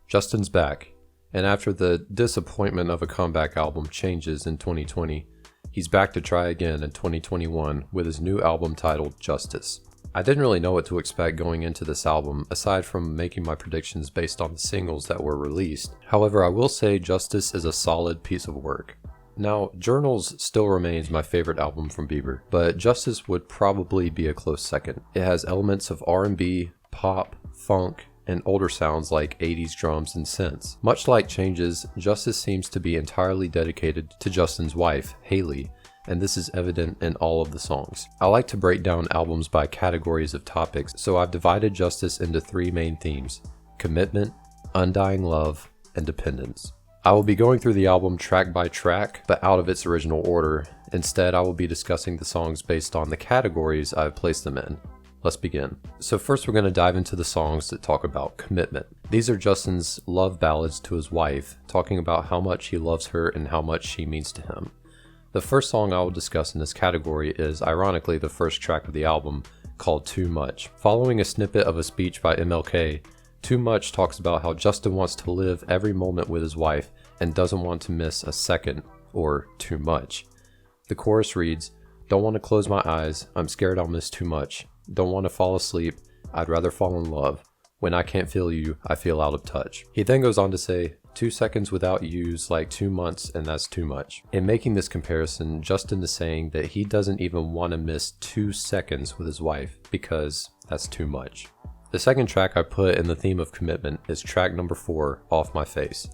Justin's back, and after the disappointment of a comeback album Changes in 2020, he's back to try again in 2021 with his new album titled Justice. I didn't really know what to expect going into this album, aside from making my predictions based on the singles that were released. However, I will say Justice is a solid piece of work. Now, Journals still remains my favorite album from Bieber, but Justice would probably be a close second. It has elements of R&B, pop, funk, and older sounds like 80s drums and synths. Much like Changes, Justice seems to be entirely dedicated to Justin's wife, Haley, and this is evident in all of the songs. I like to break down albums by categories of topics, so I've divided Justice into three main themes: commitment, undying love, and dependence. I will be going through the album track by track, but out of its original order. Instead, I will be discussing the songs based on the categories I've placed them in. Let's begin. So first we're going to dive into the songs that talk about commitment. These are Justin's love ballads to his wife, talking about how much he loves her and how much she means to him. The first song I will discuss in this category is ironically the first track of the album, called Too Much. Following a snippet of a speech by MLK, Too Much talks about how Justin wants to live every moment with his wife and doesn't want to miss a second, or too much. The chorus reads, "Don't want to close my eyes, I'm scared I'll miss too much. Don't want to fall asleep, I'd rather fall in love. When I can't feel you, I feel out of touch." He then goes on to say, 2 seconds without you's like 2 months and that's too much. In making this comparison, Justin is saying that he doesn't even want to miss 2 seconds with his wife because that's too much. The second track I put in the theme of commitment is track number 4, Off My Face.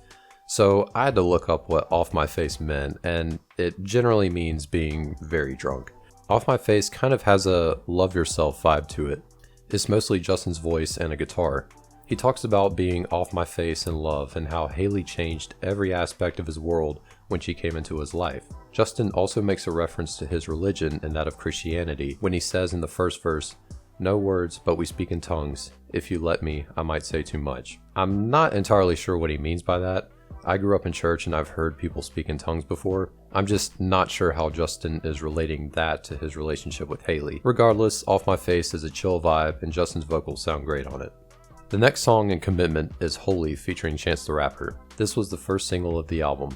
So I had to look up what off my face meant, and it generally means being very drunk. Off My Face kind of has a love yourself vibe to it. It's mostly Justin's voice and a guitar. He talks about being off my face in love and how Haley changed every aspect of his world when she came into his life. Justin also makes a reference to his religion and that of Christianity when he says in the first verse, "No words, but we speak in tongues. If you let me, I might say too much." I'm not entirely sure what he means by that. I grew up in church and I've heard people speak in tongues before. I'm just not sure how Justin is relating that to his relationship with Haley. Regardless, Off My Face is a chill vibe and Justin's vocals sound great on it. The next song in commitment is Holy featuring Chance the Rapper. This was the first single of the album.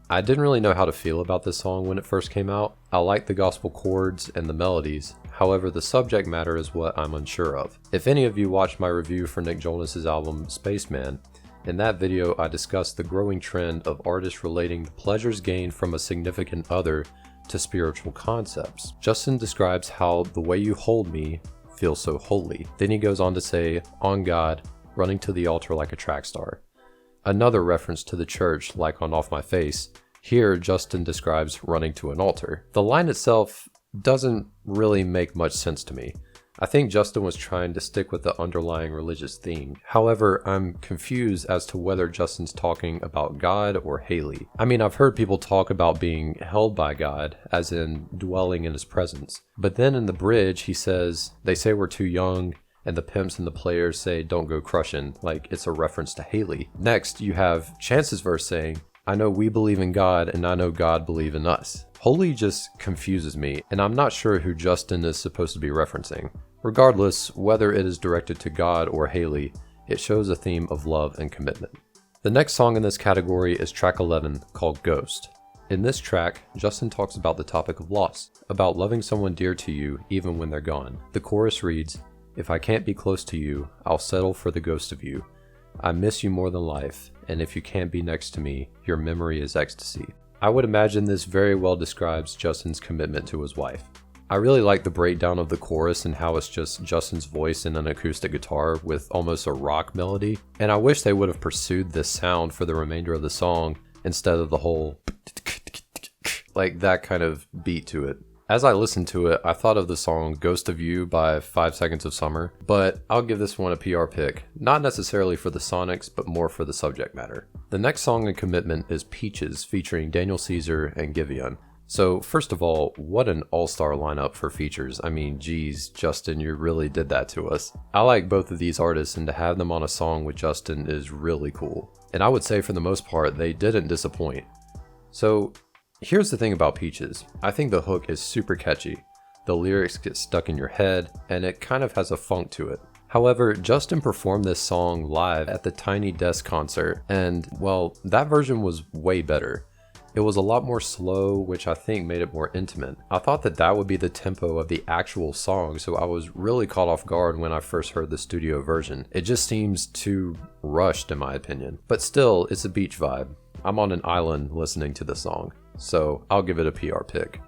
I didn't really know how to feel about this song when it first came out. I like the gospel chords and the melodies. However, the subject matter is what I'm unsure of. If any of you watched my review for Nick Jonas's album Spaceman, in that video, I discussed the growing trend of artists relating the pleasures gained from a significant other to spiritual concepts. Justin describes how the way you hold me feels so holy. Then he goes on to say, on God, running to the altar like a track star. Another reference to the church, like on Off My Face. Here, Justin describes running to an altar. The line itself doesn't really make much sense to me. I think Justin was trying to stick with the underlying religious theme. However, I'm confused as to whether Justin's talking about God or Haley. I mean, I've heard people talk about being held by God, as in dwelling in his presence. But then in the bridge, he says, they say we're too young, and the pimps and the players say don't go crushing, like it's a reference to Haley. Next, you have Chance's verse saying, I know we believe in God, and I know God believe in us. Holy just confuses me, and I'm not sure who Justin is supposed to be referencing. Regardless, whether it is directed to God or Haley, it shows a theme of love and commitment. The next song in this category is track 11, called Ghost. In this track, Justin talks about the topic of loss, about loving someone dear to you even when they're gone. The chorus reads, if I can't be close to you, I'll settle for the ghost of you. I miss you more than life, and if you can't be next to me, your memory is ecstasy. I would imagine this very well describes Justin's commitment to his wife. I really like the breakdown of the chorus and how it's just Justin's voice and an acoustic guitar with almost a rock melody. And I wish they would have pursued this sound for the remainder of the song instead of the whole like that kind of beat to it. As I listened to it, I thought of the song Ghost of You by 5 Seconds of Summer, but I'll give this one a PR pick, not necessarily for the sonics, but more for the subject matter. The next song in commitment is Peaches featuring Daniel Caesar and Giveon. So first of all, what an all-star lineup for features. I mean, geez, Justin, you really did that to us. I like both of these artists, and to have them on a song with Justin is really cool. And I would say for the most part, they didn't disappoint. So here's the thing about Peaches. I think the hook is super catchy. The lyrics get stuck in your head, and it kind of has a funk to it. However, Justin performed this song live at the Tiny Desk concert, and well, that version was way better. It was a lot more slow, which I think made it more intimate. I thought that would be the tempo of the actual song, so I was really caught off guard when I first heard the studio version. It just seems too rushed in my opinion. But still, it's a beach vibe. I'm on an island listening to the song, so I'll give it a PR pick.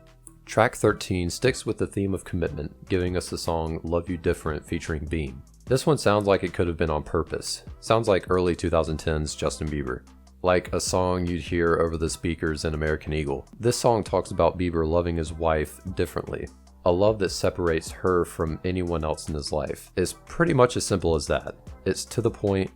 Track 13 sticks with the theme of commitment, giving us the song Love You Different featuring Beam. This one sounds like it could have been on purpose. Sounds like early 2010s Justin Bieber. Like a song you'd hear over the speakers in American Eagle. This song talks about Bieber loving his wife differently. A love that separates her from anyone else in his life. It's pretty much as simple as that. It's to the point,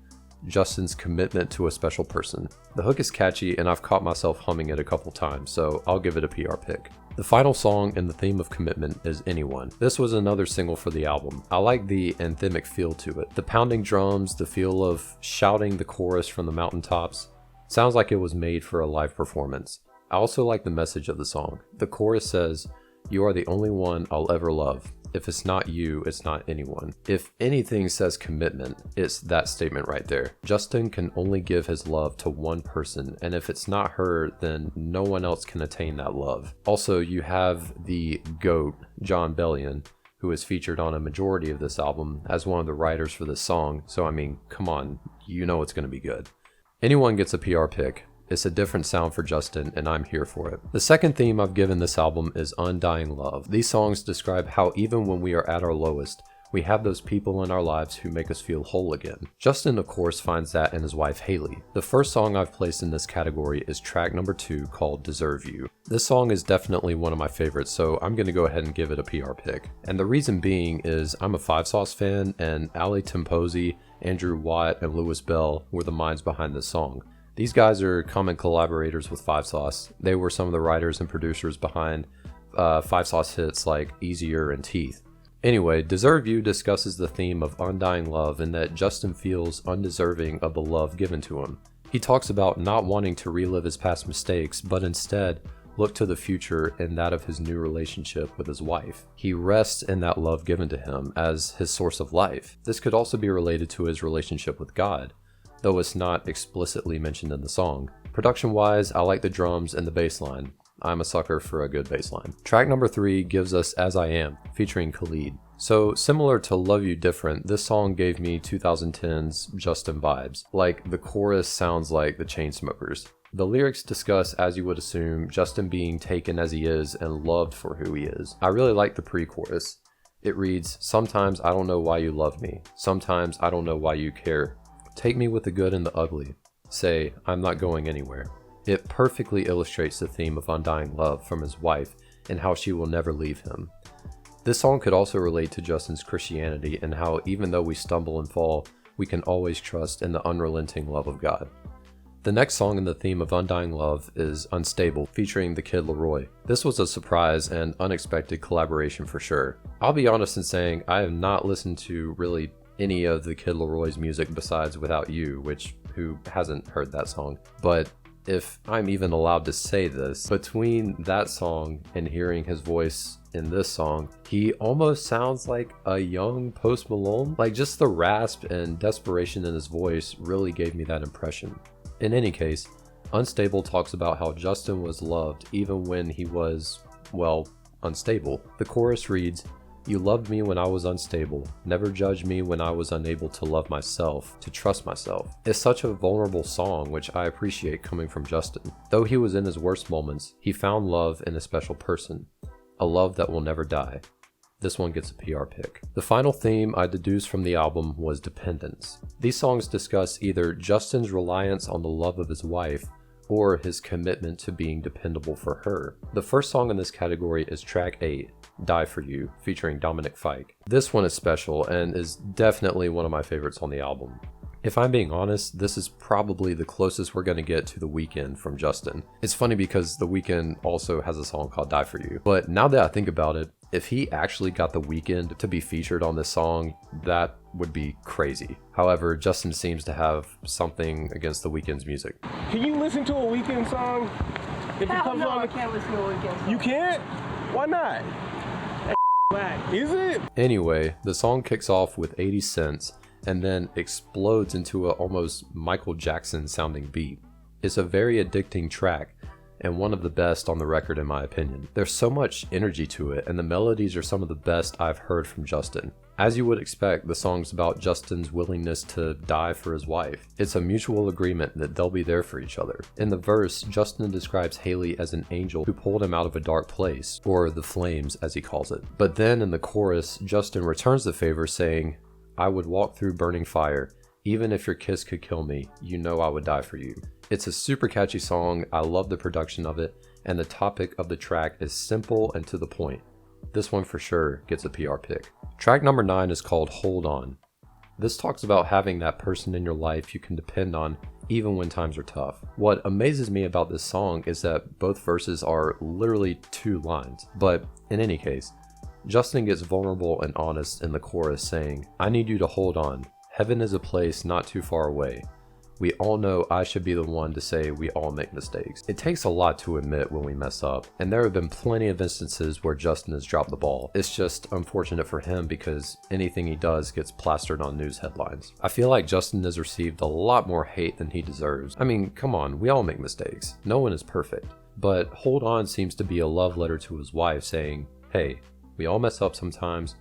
Justin's commitment to a special person. The hook is catchy and I've caught myself humming it a couple times, so I'll give it a PR pick. The final song in the theme of commitment is Anyone. This was another single for the album. I like the anthemic feel to it. The pounding drums, the feel of shouting the chorus from the mountaintops. Sounds like it was made for a live performance. I also like the message of the song. The chorus says, "You are the only one I'll ever love. If it's not you, it's not anyone." If anything says commitment, it's that statement right there. Justin can only give his love to one person, and if it's not her, then no one else can attain that love. Also, you have the GOAT, Jon Bellion, who is featured on a majority of this album as one of the writers for this song, so I mean, come on, you know it's gonna be good. Anyone gets a PR pick. It's a different sound for Justin, and I'm here for it. The second theme I've given this album is Undying Love. These songs describe how even when we are at our lowest, we have those people in our lives who make us feel whole again. Justin, of course, finds that in his wife, Haley. The first song I've placed in this category is track number 2 called Deserve You. This song is definitely one of my favorites, so I'm going to go ahead and give it a PR pick. And the reason being is I'm a Five Sauce fan, and Ali Temposi, Andrew Watt, and Louis Bell were the minds behind this song. These guys are common collaborators with Five Sauce. They were some of the writers and producers behind Five Sauce hits like Easier and Teeth. Anyway, Deserve You discusses the theme of undying love and that Justin feels undeserving of the love given to him. He talks about not wanting to relive his past mistakes, but instead look to the future and that of his new relationship with his wife. He rests in that love given to him as his source of life. This could also be related to his relationship with God, though it's not explicitly mentioned in the song. Production-wise, I like the drums and the bass line. I'm a sucker for a good bass line. Track number 3 gives us As I Am, featuring Khalid. So similar to Love You Different, this song gave me 2010s Justin vibes. Like the chorus sounds like the Chainsmokers. The lyrics discuss, as you would assume, Justin being taken as he is and loved for who he is. I really like the pre-chorus. It reads, "Sometimes I don't know why you love me. Sometimes I don't know why you care. Take me with the good and the ugly. Say, I'm not going anywhere." It perfectly illustrates the theme of undying love from his wife and how she will never leave him. This song could also relate to Justin's Christianity and how even though we stumble and fall, we can always trust in the unrelenting love of God. The next song in the theme of undying love is Unstable, featuring the Kid Laroi. This was a surprise and unexpected collaboration for sure. I'll be honest in saying I have not listened to really any of the Kid Laroi's music besides Without You, which who hasn't heard that song? But if I'm even allowed to say this, between that song and hearing his voice in this song, he almost sounds like a young Post Malone. Like just the rasp and desperation in his voice really gave me that impression. In any case, Unstable talks about how Justin was loved even when he was, well, unstable. The chorus reads, "You loved me when I was unstable, never judged me when I was unable to love myself, to trust myself." It's such a vulnerable song, which I appreciate coming from Justin. Though he was in his worst moments, he found love in a special person, a love that will never die. This one gets a PR pick. The final theme I deduced from the album was dependence. These songs discuss either Justin's reliance on the love of his wife or his commitment to being dependable for her. The first song in this category is track 8, Die For You, featuring Dominic Fike. This one is special and is definitely one of my favorites on the album. If I'm being honest, this is probably the closest we're going to get to The Weeknd from Justin. It's funny because The Weeknd also has a song called Die For You. But now that I think about it, if he actually got The Weeknd to be featured on this song, that would be crazy. However, Justin seems to have something against The Weeknd's music. Can you listen to a Weeknd song? If it comes on, I can't listen to a Weeknd song. You can't? Why not? whack. Is it? Anyway, the song kicks off with 80 cents and then explodes into a almost Michael Jackson sounding beat. It's a very addicting track and one of the best on the record in my opinion. There's so much energy to it and the melodies are some of the best I've heard from Justin. As you would expect, the song's about Justin's willingness to die for his wife. It's a mutual agreement that they'll be there for each other. In the verse, Justin describes Haley as an angel who pulled him out of a dark place, or the flames as he calls it. But then in the chorus, Justin returns the favor saying, "I would walk through burning fire. Even if your kiss could kill me, you know I would die for you." It's a super catchy song, I love the production of it, and the topic of the track is simple and to the point. This one for sure gets a PR pick. Track number 9 is called Hold On. This talks about having that person in your life you can depend on even when times are tough. What amazes me about this song is that both verses are literally 2 lines, but in any case, Justin gets vulnerable and honest in the chorus saying, "I need you to hold on. Heaven is a place not too far away. We all know I should be the one to say we all make mistakes." It takes a lot to admit when we mess up, and there have been plenty of instances where Justin has dropped the ball. It's just unfortunate for him because anything he does gets plastered on news headlines. I feel like Justin has received a lot more hate than he deserves. I mean, come on, we all make mistakes. No one is perfect. But Hold On seems to be a love letter to his wife saying, "Hey, we all mess up sometimes,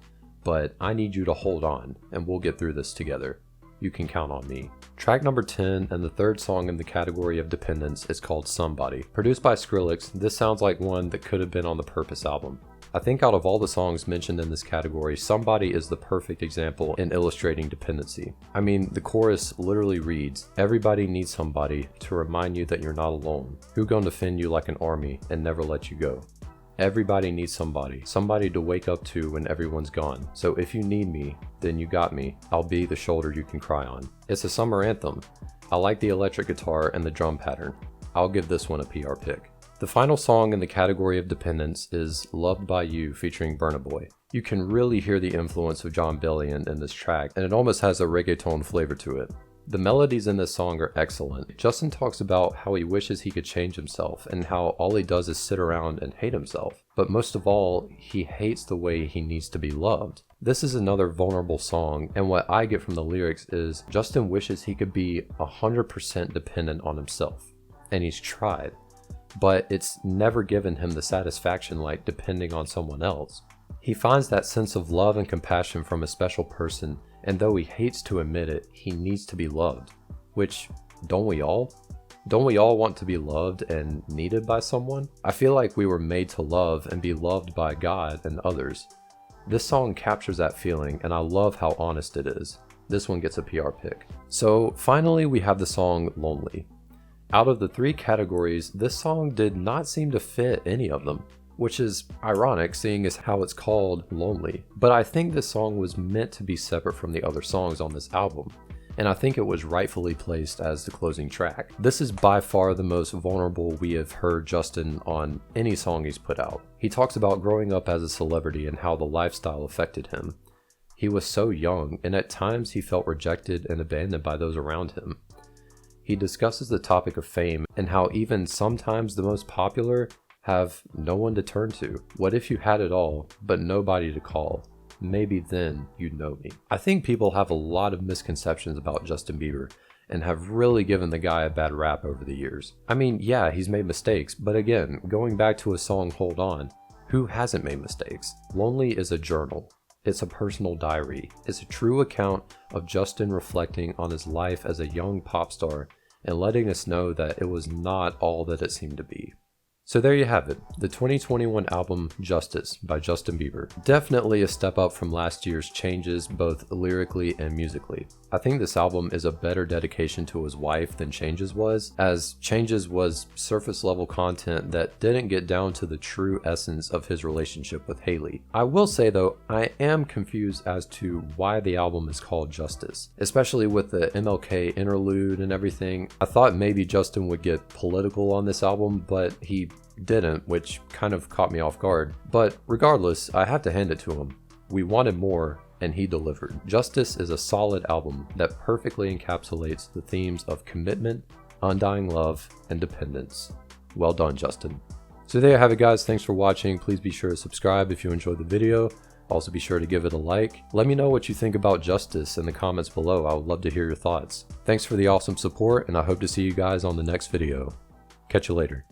but I need you to hold on and we'll get through this together. You can count on me." Track number 10 and the third song in the category of dependence is called Somebody. Produced by Skrillex, this sounds like one that could have been on the Purpose album. I think out of all the songs mentioned in this category, Somebody is the perfect example in illustrating dependency. I mean, the chorus literally reads, "Everybody needs somebody to remind you that you're not alone. Who gonna defend you like an army and never let you go? Everybody needs somebody to wake up to when everyone's gone. So if you need me, then you got me. I'll be the shoulder you can cry on." It's a summer anthem. I like the electric guitar and the drum pattern. I'll give this one a PR pick. The final song in the category of dependence is Loved by You featuring Burna Boy. You can really hear the influence of John Bellion in this track, and it almost has a reggaeton flavor to it. The melodies in this song are excellent. Justin talks about how he wishes he could change himself and how all he does is sit around and hate himself. But most of all, he hates the way he needs to be loved. This is another vulnerable song, and what I get from the lyrics is Justin wishes he could be 100% dependent on himself. And he's tried, but it's never given him the satisfaction like depending on someone else. He finds that sense of love and compassion from a special person, and though he hates to admit it, he needs to be loved. Which, don't we all? Don't we all want to be loved and needed by someone? I feel like we were made to love and be loved by God and others. This song captures that feeling, and I love how honest it is. This one gets a PR pick. So finally we have the song Lonely. Out of the 3 categories, this song did not seem to fit any of them, which is ironic seeing as how it's called Lonely. But I think this song was meant to be separate from the other songs on this album, and I think it was rightfully placed as the closing track. This is by far the most vulnerable we have heard Justin on any song he's put out. He talks about growing up as a celebrity and how the lifestyle affected him. He was so young, and at times he felt rejected and abandoned by those around him. He discusses the topic of fame and how even sometimes the most popular have no one to turn to. What if you had it all, but nobody to call? Maybe then you'd know me. I think people have a lot of misconceptions about Justin Bieber and have really given the guy a bad rap over the years. I mean, yeah, he's made mistakes, but again, going back to his song Hold On, who hasn't made mistakes? Lonely is a journal. It's a personal diary. It's a true account of Justin reflecting on his life as a young pop star and letting us know that it was not all that it seemed to be. So there you have it, the 2021 album Justice by Justin Bieber. Definitely a step up from last year's Changes, both lyrically and musically. I think this album is a better dedication to his wife than Changes was, as Changes was surface level content that didn't get down to the true essence of his relationship with Haley. I will say though, I am confused as to why the album is called Justice, especially with the MLK interlude and everything. I thought maybe Justin would get political on this album, but he didn't, which kind of caught me off guard. But regardless, I have to hand it to him. We wanted more, and he delivered. Justice is a solid album that perfectly encapsulates the themes of commitment, undying love, and dependence. Well done, Justin. So there you have it, guys. Thanks for watching. Please be sure to subscribe if you enjoyed the video. Also be sure to give it a like. Let me know what you think about Justice in the comments below. I would love to hear your thoughts. Thanks for the awesome support, and I hope to see you guys on the next video. Catch you later.